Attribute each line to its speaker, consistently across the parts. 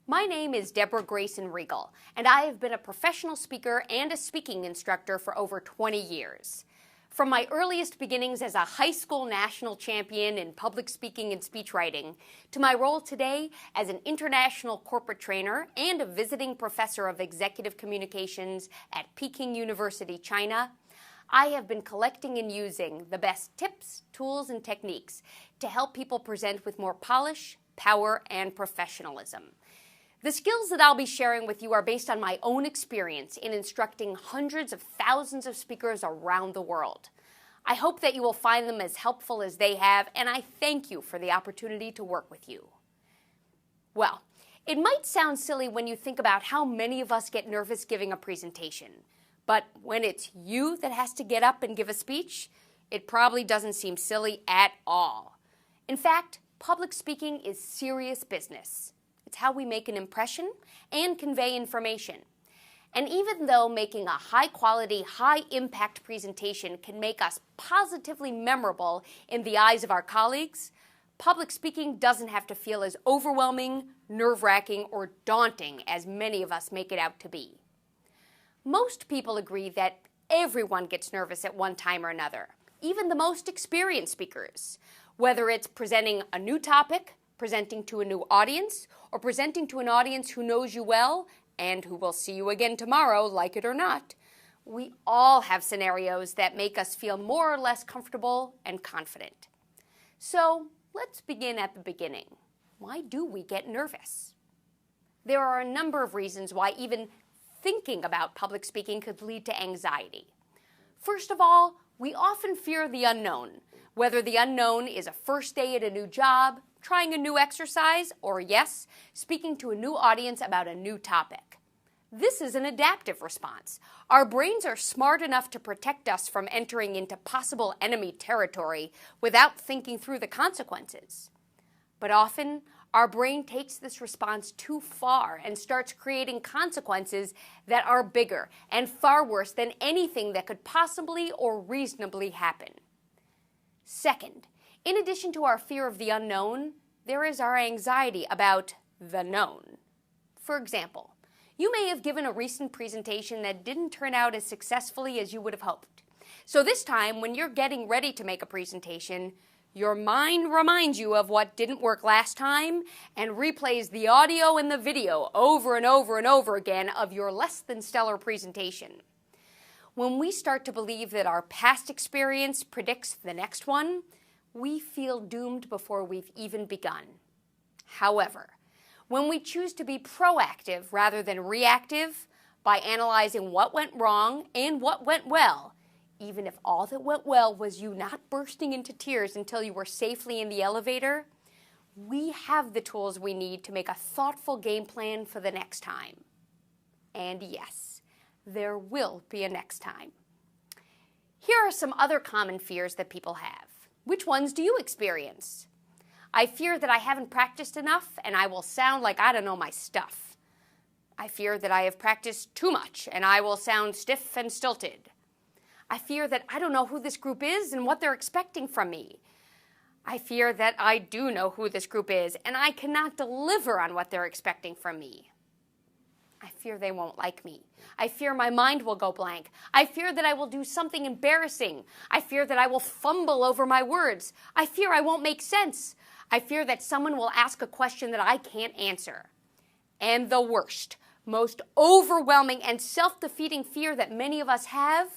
Speaker 1: My name is Deborah Grayson Regal, and I have been a professional speaker and a speaking instructor for over 20 years. From my earliest beginnings as a high school national champion in public speaking and speech writing, to my role today as an international corporate trainer and a visiting professor of executive communications at Peking University, China, I have been collecting and using the best tips, tools, and techniques to help people present with more polish, power, and professionalism. The skills that I'll be sharing with you are based on my own experience in instructing hundreds of thousands of speakers around the world. I hope that you will find them as helpful as they have, and I thank you for the opportunity to work with you. Well, it might sound silly when you think about how many of us get nervous giving a presentation, but when it's you that has to get up and give a speech, it probably doesn't seem silly at all. In fact, public speaking is serious business. It's how we make an impression and convey information. And even though making a high-quality, high-impact presentation can make us positively memorable in the eyes of our colleagues, public speaking doesn't have to feel as overwhelming, nerve-wracking, or daunting as many of us make it out to be. Most people agree that everyone gets nervous at one time or another, even the most experienced speakers, whether it's presenting a new topic, presenting to a new audience, or presenting to an audience who knows you well and who will see you again tomorrow, like it or not. We all have scenarios that make us feel more or less comfortable and confident. So let's begin at the beginning. Why do we get nervous? There are a number of reasons why even thinking about public speaking could lead to anxiety. First of all, we often fear the unknown, whether the unknown is a first day at a new job, trying a new exercise, or yes, speaking to a new audience about a new topic. This is an adaptive response. Our brains are smart enough to protect us from entering into possible enemy territory without thinking through the consequences. But often, our brain takes this response too far and starts creating consequences that are bigger and far worse than anything that could possibly or reasonably happen. Second, in addition to our fear of the unknown, there is our anxiety about the known. For example, you may have given a recent presentation that didn't turn out as successfully as you would have hoped. So this time, when you're getting ready to make a presentation, your mind reminds you of what didn't work last time and replays the audio and the video over and over and over again of your less than stellar presentation. When we start to believe that our past experience predicts the next one, we feel doomed before we've even begun. However, when we choose to be proactive rather than reactive by analyzing what went wrong and what went well, even if all that went well was you not bursting into tears until you were safely in the elevator, we have the tools we need to make a thoughtful game plan for the next time. And yes, there will be a next time. Here are some other common fears that people have. Which ones do you experience? I fear that I haven't practiced enough and I will sound like I don't know my stuff. I fear that I have practiced too much and I will sound stiff and stilted. I fear that I don't know who this group is and what they're expecting from me. I fear that I do know who this group is and I cannot deliver on what they're expecting from me. I fear they won't like me. I fear my mind will go blank. I fear that I will do something embarrassing. I fear that I will fumble over my words. I fear I won't make sense. I fear that someone will ask a question that I can't answer. And the worst, most overwhelming and self-defeating fear that many of us have,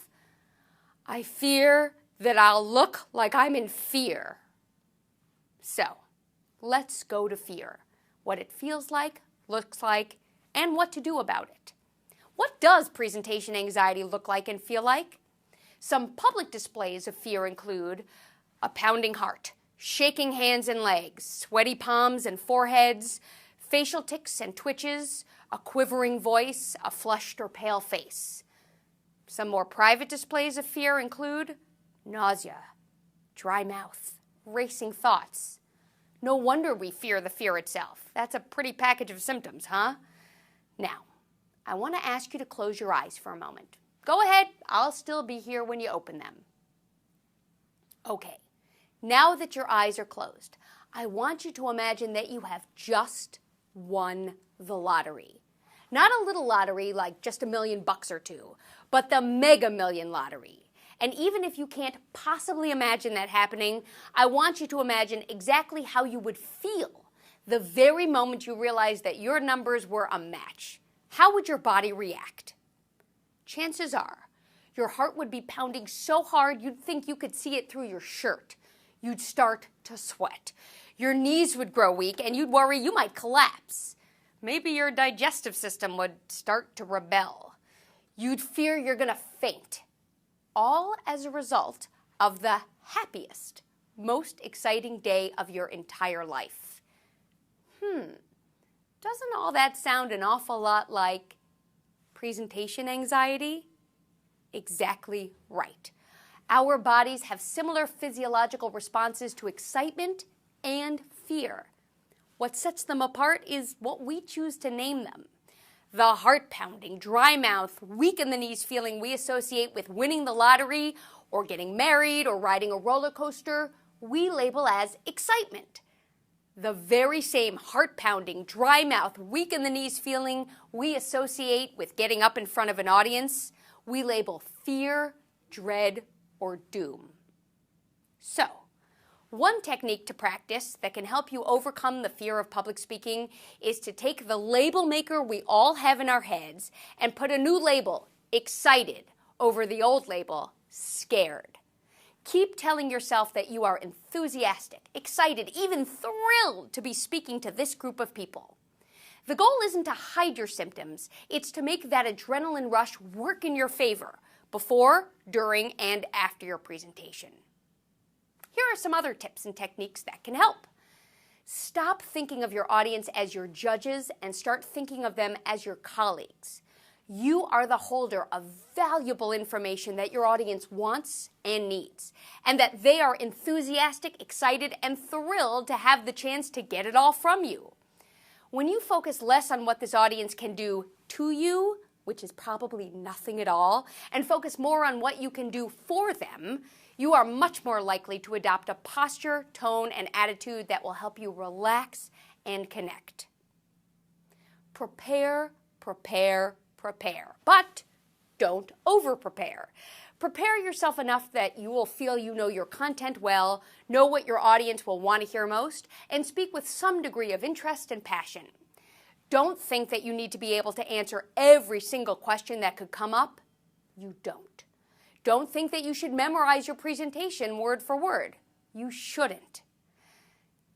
Speaker 1: I fear that I'll look like I'm in fear. So, let's go to fear. What it feels like, looks like, and what to do about it. What does presentation anxiety look like and feel like? Some public displays of fear include a pounding heart, shaking hands and legs, sweaty palms and foreheads, facial tics and twitches, a quivering voice, a flushed or pale face. Some more private displays of fear include nausea, dry mouth, racing thoughts. No wonder we fear the fear itself. That's a pretty package of symptoms, huh? Now, I want to ask you to close your eyes for a moment. Go ahead, I'll still be here when you open them. Okay, now that your eyes are closed, I want you to imagine that you have just won the lottery. Not a little lottery like just $1 million or two, but the Mega Million lottery. And even if you can't possibly imagine that happening, I want you to imagine exactly how you would feel the very moment you realized that your numbers were a match. How would your body react? Chances are, your heart would be pounding so hard you'd think you could see it through your shirt. You'd start to sweat. Your knees would grow weak and you'd worry you might collapse. Maybe your digestive system would start to rebel. You'd fear you're going to faint. All as a result of the happiest, most exciting day of your entire life. Doesn't all that sound an awful lot like presentation anxiety? Exactly right. Our bodies have similar physiological responses to excitement and fear. What sets them apart is what we choose to name them. The heart-pounding, dry mouth, weak in the knees feeling we associate with winning the lottery or getting married or riding a roller coaster, we label as excitement. The very same heart-pounding, dry mouth, weak in the knees feeling we associate with getting up in front of an audience, we label fear, dread, or doom. So, one technique to practice that can help you overcome the fear of public speaking is to take the label maker we all have in our heads and put a new label, excited, over the old label, scared. Keep telling yourself that you are enthusiastic, excited, even thrilled to be speaking to this group of people. The goal isn't to hide your symptoms, it's to make that adrenaline rush work in your favor before, during, and after your presentation. Here are some other tips and techniques that can help. Stop thinking of your audience as your judges and start thinking of them as your colleagues. You are the holder of valuable information that your audience wants and needs, and that they are enthusiastic, excited, and thrilled to have the chance to get it all from you. When you focus less on what this audience can do to you, which is probably nothing at all, and focus more on what you can do for them, you are much more likely to adopt a posture, tone, and attitude that will help you relax and connect. Prepare, prepare, prepare, but don't over-prepare. Prepare yourself enough that you will feel you know your content well, know what your audience will want to hear most, and speak with some degree of interest and passion. Don't think that you need to be able to answer every single question that could come up. You don't. Don't think that you should memorize your presentation word for word. You shouldn't.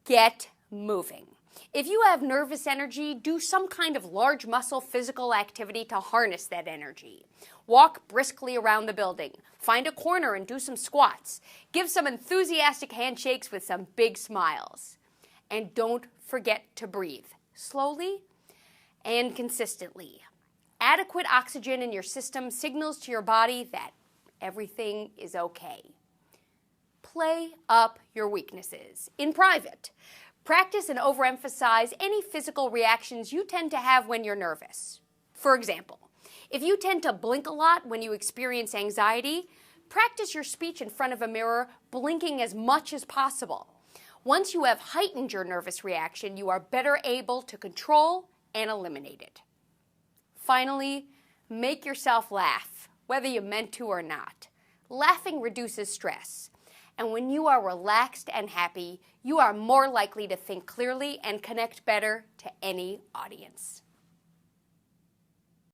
Speaker 1: Get moving. If you have nervous energy, do some kind of large muscle physical activity to harness that energy. Walk briskly around the building. Find a corner and do some squats. Give some enthusiastic handshakes with some big smiles. And don't forget to breathe slowly and consistently. Adequate oxygen in your system signals to your body that everything is okay. Play up your weaknesses in private. Practice and overemphasize any physical reactions you tend to have when you're nervous. For example, if you tend to blink a lot when you experience anxiety, practice your speech in front of a mirror, blinking as much as possible. Once you have heightened your nervous reaction, you are better able to control and eliminate it. Finally, make yourself laugh, whether you meant to or not. Laughing reduces stress. And when you are relaxed and happy, you are more likely to think clearly and connect better to any audience.